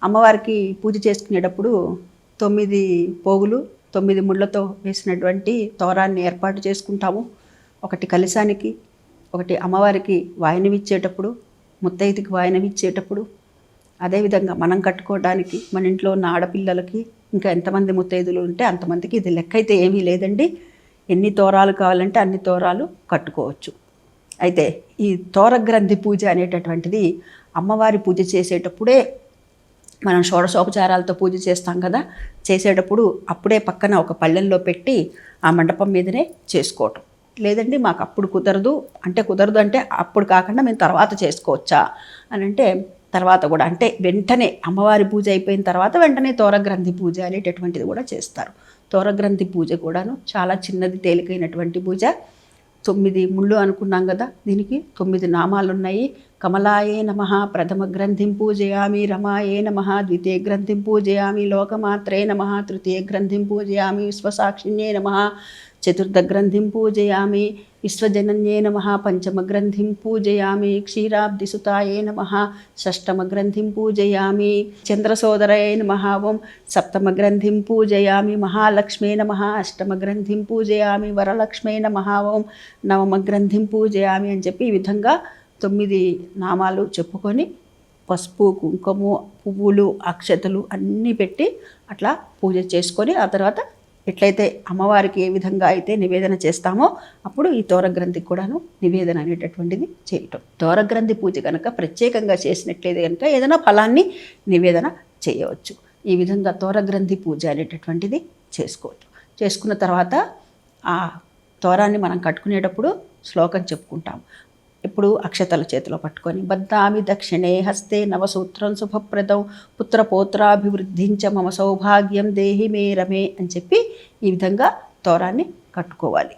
అమ్మవారికి పూజ చేసుకునేటప్పుడు 9 పోగులు 9 ముళ్ళతో వేసినటువంటి తోరాన్ని ఏర్పాటు చేసుకుంటాము. ఒకటి కలశానికి, ఒకటి అమ్మవారికి వాయనమిచ్చేటప్పుడు, ముత్తైదుకి వాయనమిచ్చేటప్పుడు, అదేవిధంగా మనం కట్టుకోవడానికి మన ఇంట్లో ఉన్న ఆడపిల్లలకి ఇంకా ఎంతమంది ముత్తైదులు ఉంటే అంతమందికి. ఇది లెక్క అయితే ఏమీ లేదండి. ఎన్ని తోరాలు కావాలంటే అన్ని తోరాలు కట్టుకోవచ్చు. అయితే ఈ తోరగ్రంథి పూజ అనేటటువంటిది అమ్మవారి పూజ చేసేటప్పుడే మనం షోడశోపచారాలతో పూజ చేస్తాం కదా, చేసేటప్పుడు అప్పుడే పక్కన ఒక పళ్ళెంలో పెట్టి ఆ మండపం మీదనే చేసుకోవటం. లేదండి మాకు అప్పుడు కుదరదు అంటే అప్పుడు కాకుండా మేము తర్వాత చేసుకోవచ్చా అని అంటే తర్వాత కూడా, అంటే వెంటనే అమ్మవారి పూజ అయిపోయిన తర్వాత వెంటనే తోరగ్రంథి పూజ అనేటటువంటిది కూడా చేస్తారు. తోరగ్రంథి పూజ కూడాను చాలా చిన్నది, తేలికైనటువంటి పూజ. 9 ముళ్ళు అనుకున్నాం కదా, దీనికి 9 నామాలు ఉన్నాయి. కమలాయే నమః ప్రథమ గ్రంథిం పూజయామి, రమాయే నమః ద్వితీయ గ్రంథిం పూజయామి, లోకమాత్రే నమః తృతీయ గ్రంథిం పూజయామి, విశ్వసాక్షిణ్యే నమః చతుర్థ గ్రంథిం పూజయామి, విశ్వజనన్యే నమః పంచమ గ్రంథిం పూజయామి, క్షీరాబ్ధిసుతాయే నమః షష్టమ గ్రంథిం పూజయామి, చంద్రసోదరయే నమః ఓం సప్తమ గ్రంథిం పూజయామి, మహాలక్ష్మే నమః అష్టమ గ్రంథిం పూజయామి, వరలక్ష్మే నమః ఓం నవమ గ్రంథిం పూజయామి అని చెప్పి ఈ విధంగా 9 నామాలు చెప్పుకొని పసుపు, కుంకుమ, పువ్వులు, అక్షతలు అన్నీ పెట్టి అట్లా పూజ చేసుకొని ఆ తర్వాత ఎట్లయితే అమ్మవారికి ఏ విధంగా అయితే నివేదన చేస్తామో అప్పుడు ఈ తోరగ్రంథికి కూడాను నివేదన అనేటటువంటిది చేయటం. తోరగ్రంథి పూజ కనుక ప్రత్యేకంగా చేసినట్లయితే కనుక ఏదైనా ఫలాన్ని నివేదన చేయవచ్చు. ఈ విధంగా తోరగ్రంథి పూజ అనేటటువంటిది చేసుకోవచ్చు. చేసుకున్న తర్వాత ఆ తోరాన్ని మనం కట్టుకునేటప్పుడు శ్లోకం చెప్పుకుంటాం. ఇప్పుడు అక్షతల చేతిలో పట్టుకొని బద్దామి దక్షిణే హస్తే నవసూత్రం శుభప్రదం పుత్రపౌత్రాభివృద్ధించ మమ సౌభాగ్యం దేహి మే రమే అని చెప్పి ఈ విధంగా తోరాన్ని కట్టుకోవాలి.